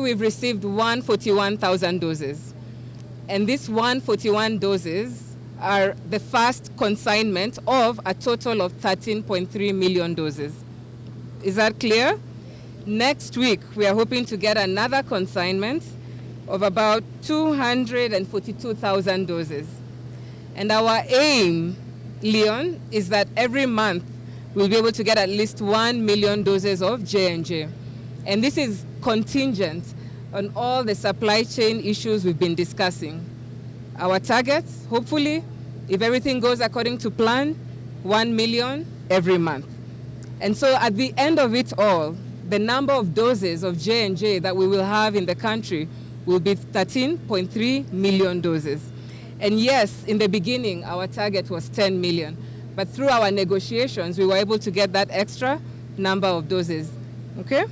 we've received 141,000 doses. And these 141 doses are the first consignment of a total of 13.3 million doses. Is that clear? Next week, we are hoping to get another consignment of about 242,000 doses. And our aim, Leon, is that every month we'll be able to get at least 1 million doses of J&J. And this is contingent on all the supply chain issues we've been discussing. Our targets, hopefully, if everything goes according to plan, 1 million every month. And so at the end of it all, the number of doses of J&J that we will have in the country will be 13.3 million doses. And yes, in the beginning, our target was 10 million. But through our negotiations, we were able to get that extra number of doses. Okay?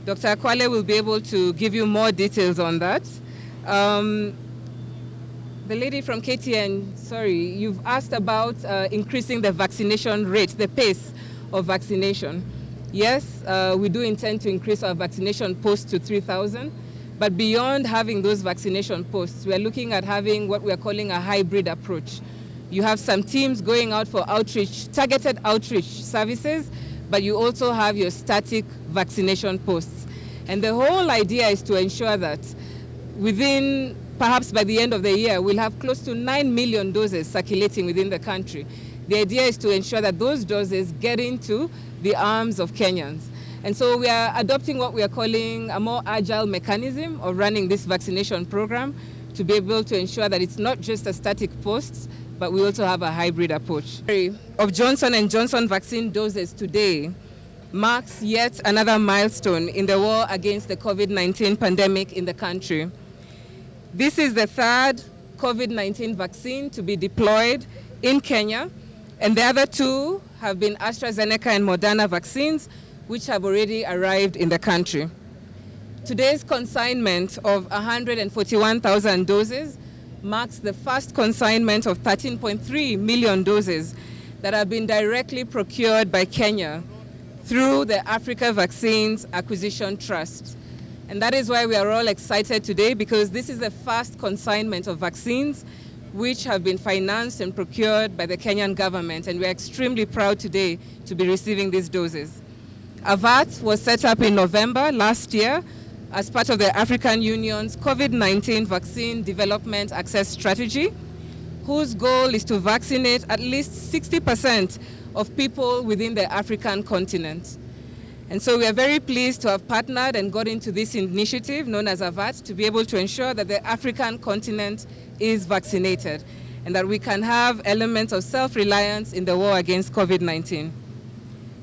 Dr. Akwale will be able to give you more details on that. The lady from KTN, sorry, you've asked about increasing the vaccination rate, the pace of vaccination. Yes, we do intend to increase our vaccination posts to 3,000. But beyond having those vaccination posts, we are looking at having what we are calling a hybrid approach. You have some teams going out for outreach, targeted outreach services, but you also have your static vaccination posts. And the whole idea is to ensure that within, perhaps by the end of the year, we'll have close to 9 million doses circulating within the country. The idea is to ensure that those doses get into the arms of Kenyans. And so we are adopting what we are calling a more agile mechanism of running this vaccination program to be able to ensure that it's not just a static posts, but we also have a hybrid approach. Of Johnson & Johnson vaccine doses today marks yet another milestone in the war against the COVID-19 pandemic in the country. This is the third COVID-19 vaccine to be deployed in Kenya, and the other two have been AstraZeneca and Moderna vaccines, which have already arrived in the country. Today's consignment of 141,000 doses marks the first consignment of 13.3 million doses that have been directly procured by Kenya through the Africa Vaccines Acquisition Trust. And that is why we are all excited today, because this is the first consignment of vaccines which have been financed and procured by the Kenyan government, and we're extremely proud today to be receiving these doses. AVAT was set up in November last year as part of the African Union's COVID-19 vaccine development access strategy, whose goal is to vaccinate at least 60% of people within the African continent. And so we are very pleased to have partnered and got into this initiative known as AVAT to be able to ensure that the African continent is vaccinated and that we can have elements of self-reliance in the war against COVID-19.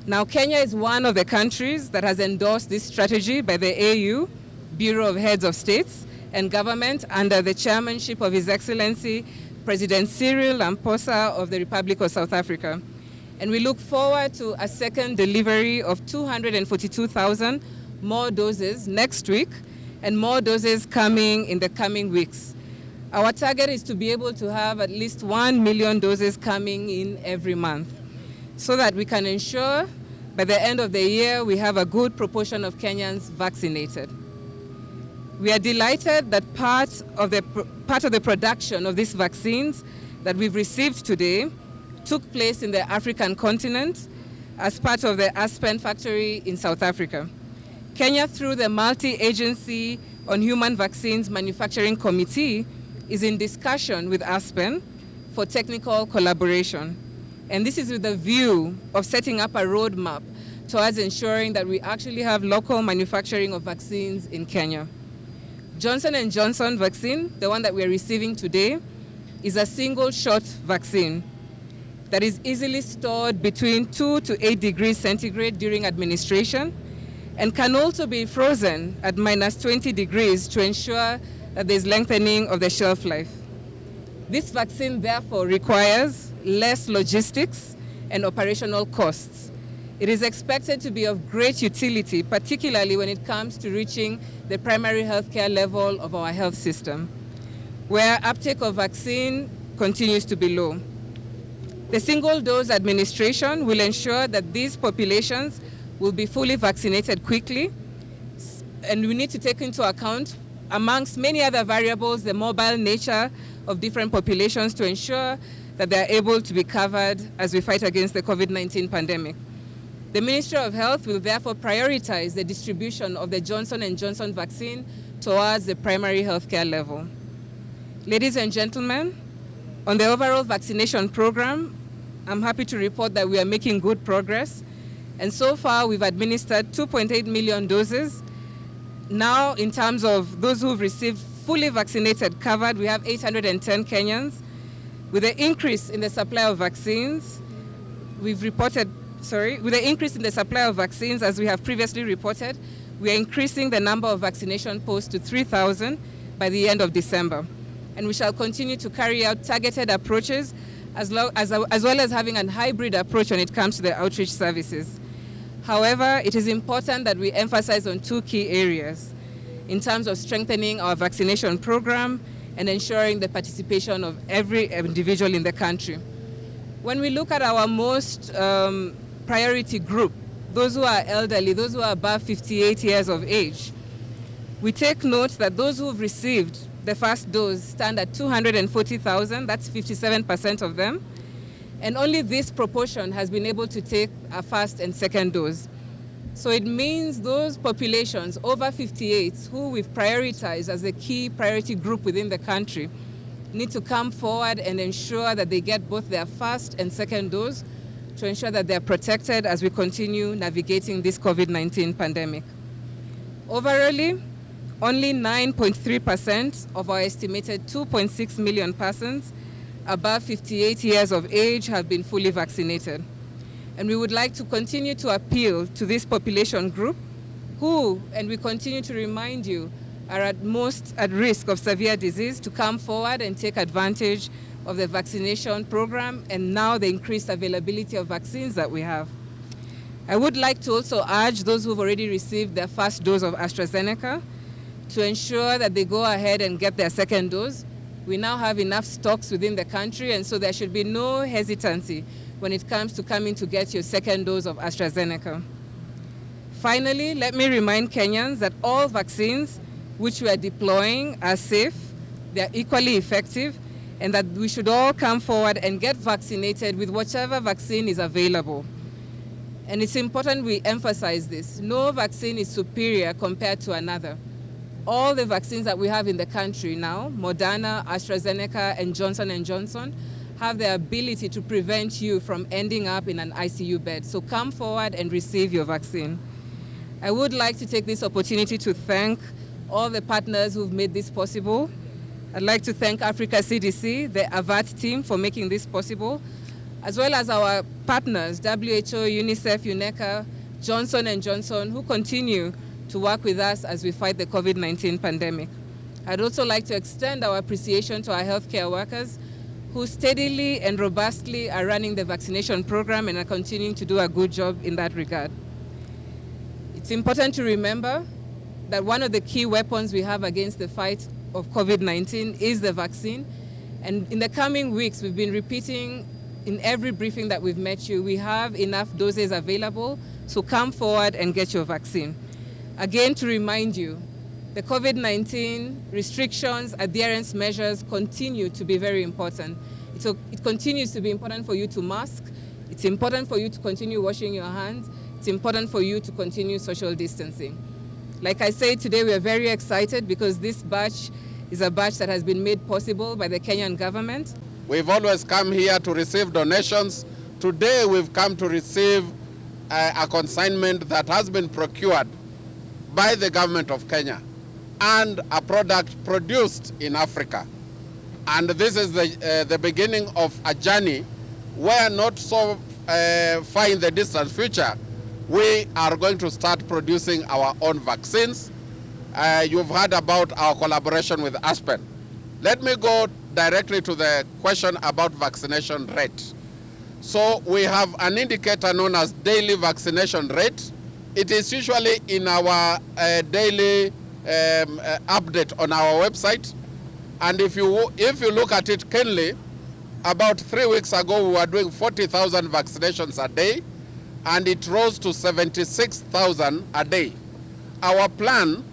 Now, Kenya is one of the countries that has endorsed this strategy by the AU, Bureau of Heads of States and Government, under the chairmanship of His Excellency President Cyril Ramaphosa of the Republic of South Africa. And we look forward to a second delivery of 242,000 more doses next week, and more doses coming in the coming weeks. Our target is to be able to have at least 1 million doses coming in every month, so that we can ensure by the end of the year we have a good proportion of Kenyans vaccinated. We are delighted that part of the production of these vaccines that we've received today took place in the African continent as part of the Aspen factory in South Africa. Kenya, through the Multi-Agency on Human Vaccines Manufacturing Committee, is in discussion with Aspen for technical collaboration. And this is with the view of setting up a roadmap towards ensuring that we actually have local manufacturing of vaccines in Kenya. Johnson & Johnson vaccine, the one that we're receiving today, is a single-shot vaccine that is easily stored between 2 to 8 degrees centigrade during administration, and can also be frozen at -20 degrees to ensure that there's lengthening of the shelf life. This vaccine therefore requires less logistics and operational costs. It is expected to be of great utility, particularly when it comes to reaching the primary healthcare level of our health system, where uptake of vaccine continues to be low. The single-dose administration will ensure that these populations will be fully vaccinated quickly, and we need to take into account, amongst many other variables, the mobile nature of different populations to ensure that they are able to be covered as we fight against the COVID-19 pandemic. The Ministry of Health will therefore prioritize the distribution of the Johnson & Johnson vaccine towards the primary healthcare level. Ladies and gentlemen, on the overall vaccination program, I'm happy to report that we are making good progress. And so far, we've administered 2.8 million doses. Now, in terms of those who've received fully vaccinated covered, we have 810 Kenyans. With the increase in the supply of vaccines, with the increase in the supply of vaccines, as we have previously reported, we are increasing the number of vaccination posts to 3,000 by the end of December. And we shall continue to carry out targeted approaches as well as having a hybrid approach when it comes to the outreach services. However, it is important that we emphasize on two key areas in terms of strengthening our vaccination program and ensuring the participation of every individual in the country. When we look at our most priority group, those who are elderly, those who are above 58 years of age, we take note that those who have received the first dose stand at 240,000, that's 57% of them, and only this proportion has been able to take a first and second dose. So it means those populations over 58 who we've prioritized as a key priority group within the country need to come forward and ensure that they get both their first and second dose to ensure that they're protected as we continue navigating this COVID-19 pandemic. Overall, only 9.3% of our estimated 2.6 million persons above 58 years of age have been fully vaccinated. And we would like to continue to appeal to this population group who, and we continue to remind you, are at most at risk of severe disease to come forward and take advantage of the vaccination program and now the increased availability of vaccines that we have. I would like to also urge those who've already received their first dose of AstraZeneca to ensure that they go ahead and get their second dose. We now have enough stocks within the country, and so there should be no hesitancy when it comes to coming to get your second dose of AstraZeneca. Finally, let me remind Kenyans that all vaccines which we are deploying are safe, they are equally effective, and that we should all come forward and get vaccinated with whichever vaccine is available. And it's important we emphasize this. No vaccine is superior compared to another. All the vaccines that we have in the country now, Moderna, AstraZeneca, and Johnson & Johnson, have the ability to prevent you from ending up in an ICU bed. So come forward and receive your vaccine. I would like to take this opportunity to thank all the partners who've made this possible. I'd like to thank Africa CDC, the AVAT team, for making this possible, as well as our partners, WHO, UNICEF, UNECA, Johnson & Johnson, who continue to work with us as we fight the COVID-19 pandemic. I'd also like to extend our appreciation to our healthcare workers who steadily and robustly are running the vaccination program and are continuing to do a good job in that regard. It's important to remember that one of the key weapons we have against the fight of COVID-19 is the vaccine. And in the coming weeks, we've been repeating in every briefing that we've met you, we have enough doses available, so come forward and get your vaccine. Again, to remind you, the COVID-19 restrictions, adherence measures continue to be very important. It continues to be important for you to mask. It's important for you to continue washing your hands. It's important for you to continue social distancing. Like I said, today we are very excited because this batch is a batch that has been made possible by the Kenyan government. We've always come here to receive donations. Today we've come to receive a consignment that has been procured by the government of Kenya and a product produced in Africa. And this is the beginning of a journey where not so far in the distant future, we are going to start producing our own vaccines. You've heard about our collaboration with Aspen. Let me go directly to the question about vaccination rate. So we have an indicator known as daily vaccination rate. It is usually in our daily update on our website. And if you look at it keenly, about 3 weeks ago we were doing 40,000 vaccinations a day, and it rose to 76,000 a day. Our plan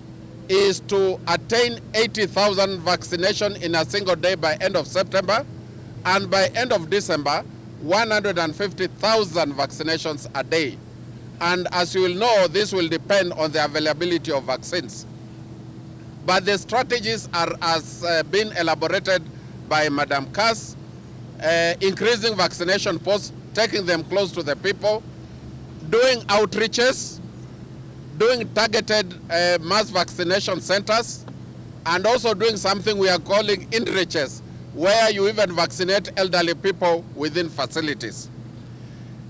is to attain 80,000 vaccination in a single day by end of September, and by end of December, 150,000 vaccinations a day. And as you will know, this will depend on the availability of vaccines. But the strategies are as been elaborated by Madam Kass, increasing vaccination posts, taking them close to the people, doing outreaches, doing targeted mass vaccination centers, and also doing something we are calling inreaches, where you even vaccinate elderly people within facilities.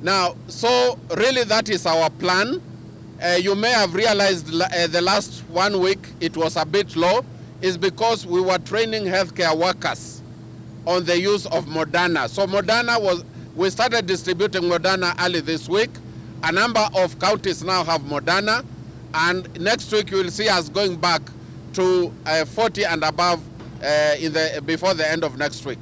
Now, so really that is our plan. You may have realized the last 1 week it was a bit low, is because we were training healthcare workers on the use of Moderna. So we started distributing Moderna early this week. A number of counties now have Moderna, and next week you will see us going back to 40 and above before the end of next week.